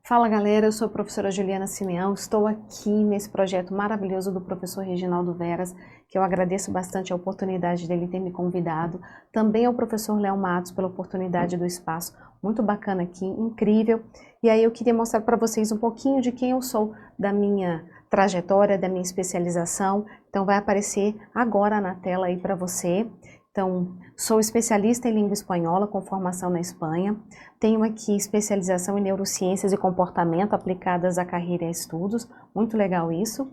Fala galera, eu sou a professora Juliana Simeão, estou aqui nesse projeto maravilhoso do professor Reginaldo Veras, que eu agradeço bastante a oportunidade dele ter me convidado, também ao professor Léo Matos pela oportunidade do espaço, muito bacana aqui, incrível, e aí eu queria mostrar para vocês um pouquinho de quem eu sou, da minha trajetória, da minha especialização, então vai aparecer agora na tela aí para você. Então, sou especialista em língua espanhola com formação na Espanha, tenho aqui especialização em neurociências e comportamento aplicadas à carreira e a estudos, muito legal isso.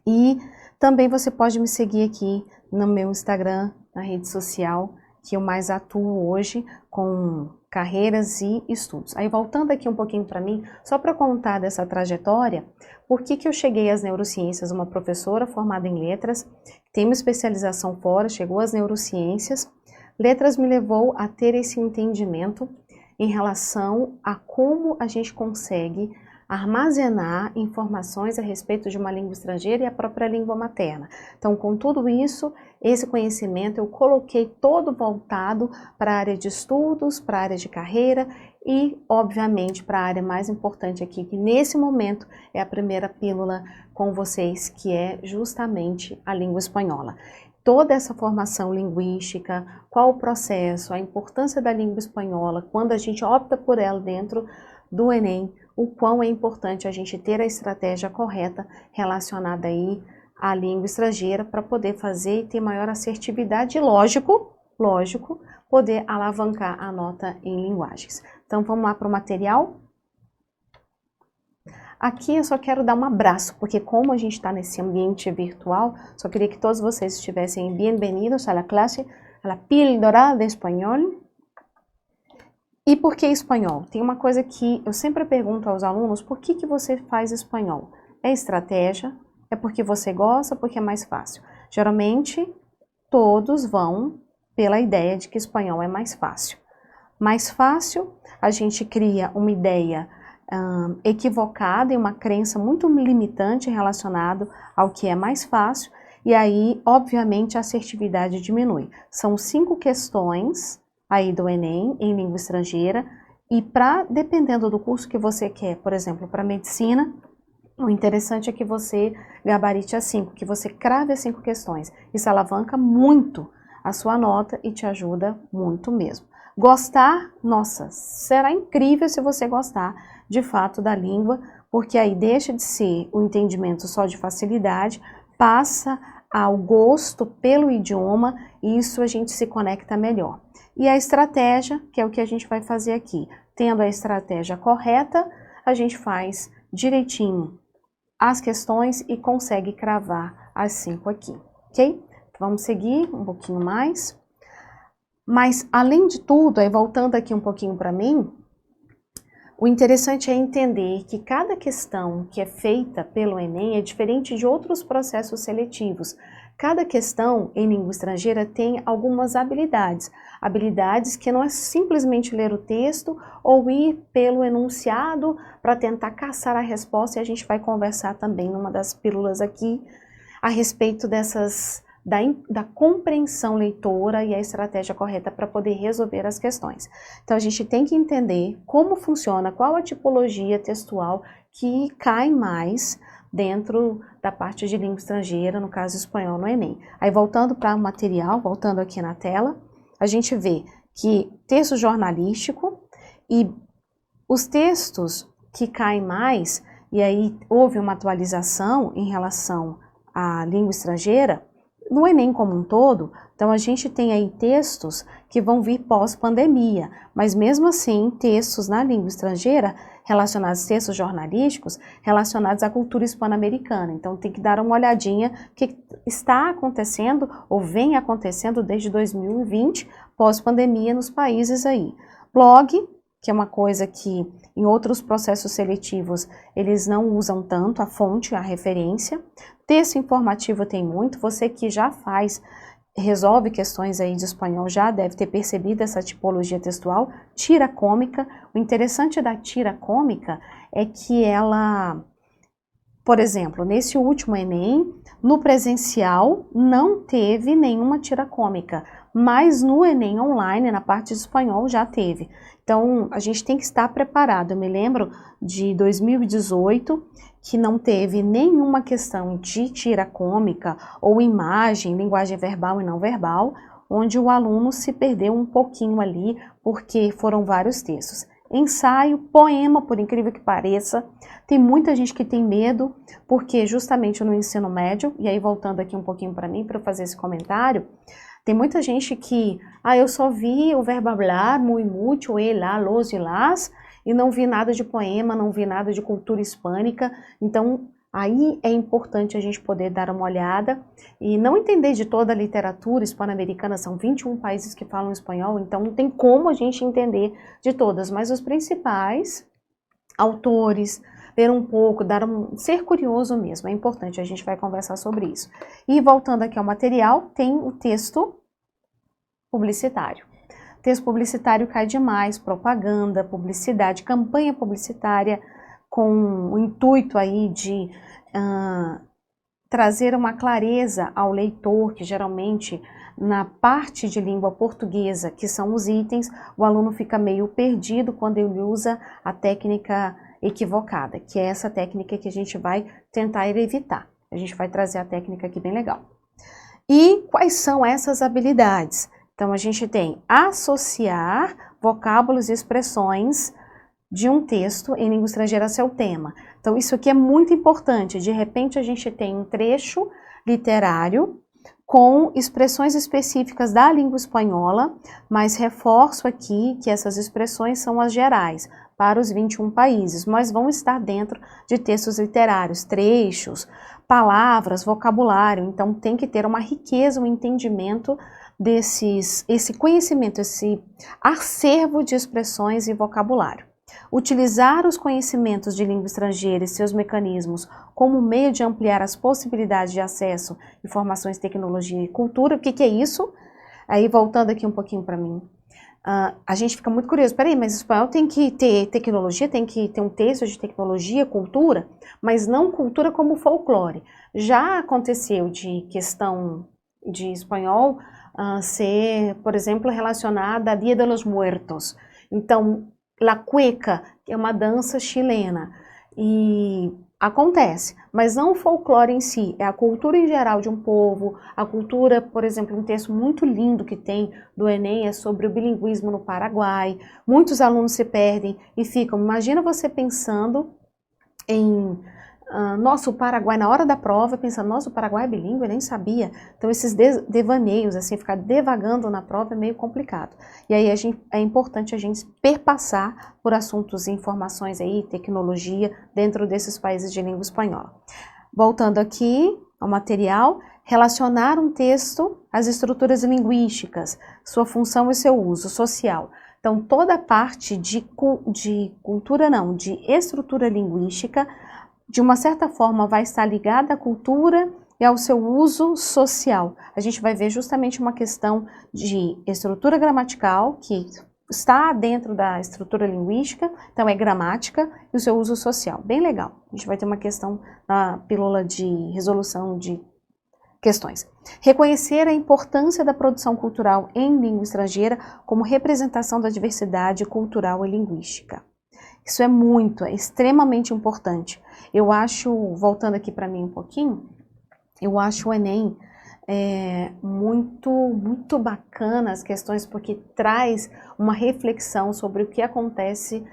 E também você pode me seguir aqui no meu Instagram, na rede social, que eu mais atuo hoje com carreiras e estudos. Aí voltando aqui um pouquinho para mim, só para contar dessa trajetória, por que eu cheguei às neurociências, uma professora formada em letras, tem uma especialização fora, chegou às neurociências, letras me levou a ter esse entendimento em relação a como a gente consegue armazenar informações a respeito de uma língua estrangeira e a própria língua materna. Então, com tudo isso, esse conhecimento eu coloquei todo voltado para a área de estudos, para a área de carreira e, obviamente, para a área mais importante aqui, que nesse momento é a primeira pílula com vocês, que é justamente a língua espanhola. Toda essa formação linguística, qual o processo, a importância da língua espanhola, quando a gente opta por ela dentro do Enem, o quão é importante a gente ter a estratégia correta relacionada aí à língua estrangeira para poder fazer e ter maior assertividade e, lógico, poder alavancar a nota em linguagens. Então vamos lá para o material. Aqui eu só quero dar um abraço, porque como a gente está nesse ambiente virtual, só queria que todos vocês estivessem bem-vindos à classe, à píldora de espanhol. E por que espanhol? Tem uma coisa que eu sempre pergunto aos alunos, por que você faz espanhol? É estratégia? É porque você gosta? Porque é mais fácil? Geralmente, todos vão pela ideia de que espanhol é mais fácil. Mais fácil, a gente cria uma ideia equivocada e uma crença muito limitante relacionado ao que é mais fácil, e aí, obviamente, a assertividade diminui. São 5 questões aí do Enem, em língua estrangeira, e dependendo do curso que você quer, por exemplo, para medicina, o interessante é que você gabarite as 5, que você crave as 5 questões. Isso alavanca muito a sua nota e te ajuda muito mesmo. Gostar, nossa, será incrível se você gostar de fato da língua, porque aí deixa de ser o entendimento só de facilidade, passa ao gosto pelo idioma e isso a gente se conecta melhor. E a estratégia, que é o que a gente vai fazer aqui. Tendo a estratégia correta, a gente faz direitinho as questões e consegue cravar as 5 aqui, ok? Vamos seguir um pouquinho mais. Mas, além de tudo, aí voltando aqui um pouquinho para mim, o interessante é entender que cada questão que é feita pelo Enem é diferente de outros processos seletivos. Cada questão em língua estrangeira tem algumas habilidades. Habilidades que não é simplesmente ler o texto ou ir pelo enunciado para tentar caçar a resposta, e a gente vai conversar também numa das pílulas aqui a respeito da compreensão leitora e a estratégia correta para poder resolver as questões. Então a gente tem que entender como funciona, qual a tipologia textual que cai mais dentro da parte de língua estrangeira, no caso espanhol no Enem. Aí voltando para o material, voltando aqui na tela, a gente vê que texto jornalístico e os textos que caem mais, e aí houve uma atualização em relação à língua estrangeira, no Enem como um todo, então a gente tem aí textos que vão vir pós-pandemia, mas mesmo assim textos na língua estrangeira relacionados, textos jornalísticos relacionados à cultura hispano-americana. Então tem que dar uma olhadinha o que está acontecendo ou vem acontecendo desde 2020, pós-pandemia nos países aí. Blog, que é uma coisa que em outros processos seletivos eles não usam tanto a fonte, a referência. Texto informativo tem muito, você que já resolve questões aí de espanhol já deve ter percebido essa tipologia textual. Tira cômica, o interessante da tira cômica é que ela, por exemplo, nesse último Enem, no presencial não teve nenhuma tira cômica, mas no Enem Online, na parte de espanhol, já teve. Então, a gente tem que estar preparado. Eu me lembro de 2018, que não teve nenhuma questão de tira cômica ou imagem, linguagem verbal e não verbal, onde o aluno se perdeu um pouquinho ali, porque foram vários textos. Ensaio, poema, por incrível que pareça, tem muita gente que tem medo, porque justamente no ensino médio, e aí voltando aqui um pouquinho para mim, para eu fazer esse comentário, tem muita gente que, eu só vi o verbo hablar, muy, mucho, el, la, los e las, e não vi nada de poema, não vi nada de cultura hispânica, então aí é importante a gente poder dar uma olhada e não entender de toda a literatura hispano-americana, são 21 países que falam espanhol, então não tem como a gente entender de todas, mas os principais autores, ler um pouco, ser curioso mesmo, é importante, a gente vai conversar sobre isso. E voltando aqui ao material, tem o texto publicitário. Texto publicitário cai demais, propaganda, publicidade, campanha publicitária com o intuito aí de trazer uma clareza ao leitor, que geralmente na parte de língua portuguesa, que são os itens, o aluno fica meio perdido quando ele usa a técnica equivocada, que é essa técnica que a gente vai tentar evitar. A gente vai trazer a técnica aqui bem legal. E quais são essas habilidades? Então, a gente tem associar vocábulos e expressões de um texto em língua estrangeira a seu tema. Então, isso aqui é muito importante. De repente, a gente tem um trecho literário com expressões específicas da língua espanhola, mas reforço aqui que essas expressões são as gerais para os 21 países, mas vão estar dentro de textos literários, trechos, palavras, vocabulário. Então, tem que ter uma riqueza, um entendimento esse conhecimento, esse acervo de expressões e vocabulário. Utilizar os conhecimentos de língua estrangeira e seus mecanismos como meio de ampliar as possibilidades de acesso a informações, tecnologia e cultura. O que é isso? Aí, voltando aqui um pouquinho para mim, a gente fica muito curioso. Peraí, mas o espanhol tem que ter tecnologia, tem que ter um texto de tecnologia, cultura, mas não cultura como folclore. Já aconteceu de questão de espanhol ser, por exemplo, relacionada a Dia de los Muertos. Então, La Cueca é uma dança chilena e acontece, mas não o folclore em si, é a cultura em geral de um povo, a cultura, por exemplo, um texto muito lindo que tem do Enem é sobre o bilinguismo no Paraguai. Muitos alunos se perdem e ficam, imagina você pensando em nossa, o Paraguai, na hora da prova, pensando, nossa, o Paraguai é bilíngue, eu nem sabia. Então, esses devaneios, assim, ficar devagando na prova é meio complicado. E aí é importante a gente perpassar por assuntos e informações aí, tecnologia, dentro desses países de língua espanhola. Voltando aqui ao material, relacionar um texto às estruturas linguísticas, sua função e seu uso social. Então, toda a parte de cultura, não, de estrutura linguística, de uma certa forma vai estar ligada à cultura e ao seu uso social. A gente vai ver justamente uma questão de estrutura gramatical, que está dentro da estrutura linguística, então é gramática, e o seu uso social. Bem legal. A gente vai ter uma questão na pílula de resolução de questões. Reconhecer a importância da produção cultural em língua estrangeira como representação da diversidade cultural e linguística. Isso é extremamente importante. Eu acho, voltando aqui para mim um pouquinho, eu acho o Enem muito bacana as questões, porque traz uma reflexão sobre o que acontece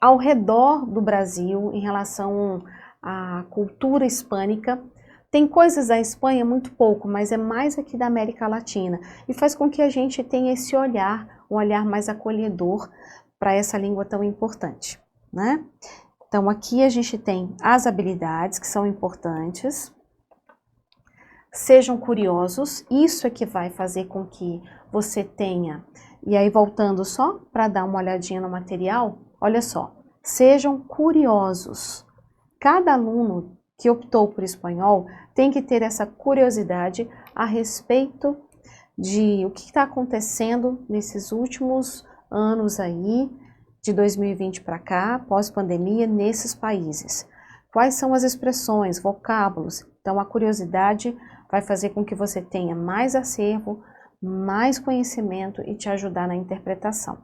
ao redor do Brasil em relação à cultura hispânica. Tem coisas da Espanha muito pouco, mas é mais aqui da América Latina. E faz com que a gente tenha esse olhar, um olhar mais acolhedor para essa língua tão importante, né? Então, aqui a gente tem as habilidades que são importantes. Sejam curiosos, isso é que vai fazer com que você tenha. E aí, voltando só para dar uma olhadinha no material, olha só. Sejam curiosos. Cada aluno que optou por espanhol tem que ter essa curiosidade a respeito de o que está acontecendo nesses últimos anos aí, de 2020 para cá, pós-pandemia, nesses países. Quais são as expressões, vocábulos? Então, a curiosidade vai fazer com que você tenha mais acervo, mais conhecimento e te ajudar na interpretação.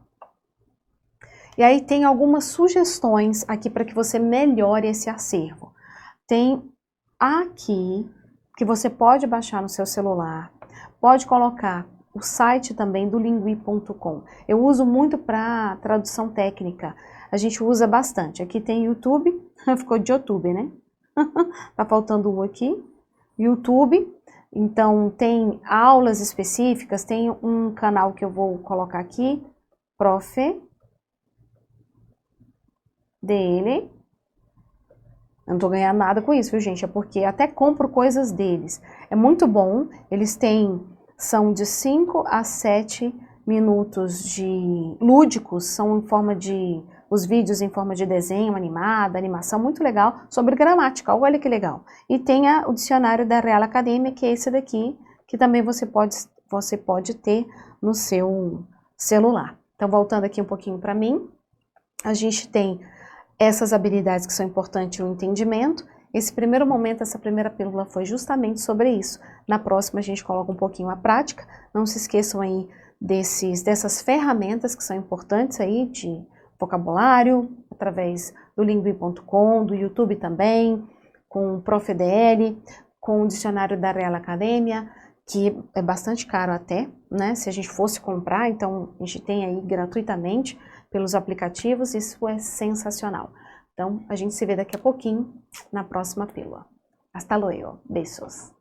E aí tem algumas sugestões aqui para que você melhore esse acervo. Tem aqui que você pode baixar no seu celular, pode colocar o site também do lingui.com. Eu uso muito para tradução técnica, a gente usa bastante. Aqui tem YouTube, ficou de YouTube, né? Tá faltando um aqui, YouTube. Então tem aulas específicas, tem um canal que eu vou colocar aqui, Prof. dele. Eu não tô ganhando nada com isso, viu, gente? É porque até compro coisas deles. É muito bom, eles são de 5 a 7 minutos de lúdicos, são em forma de, os vídeos em forma de desenho animado, animação, muito legal, sobre gramática, olha que legal. E tem o dicionário da Real Academia, que é esse daqui, que também você pode ter no seu celular. Então, voltando aqui um pouquinho para mim, a gente tem essas habilidades que são importantes, o entendimento. Esse primeiro momento, essa primeira pílula foi justamente sobre isso. Na próxima a gente coloca um pouquinho a prática. Não se esqueçam aí dessas ferramentas que são importantes aí de vocabulário, através do lingui.com, do YouTube também, com o ProfDL, com o dicionário da Real Academia, que é bastante caro até, né? Se a gente fosse comprar, então a gente tem aí gratuitamente pelos aplicativos, isso é sensacional. Então, a gente se vê daqui a pouquinho na próxima pílula. Hasta luego. Beijos.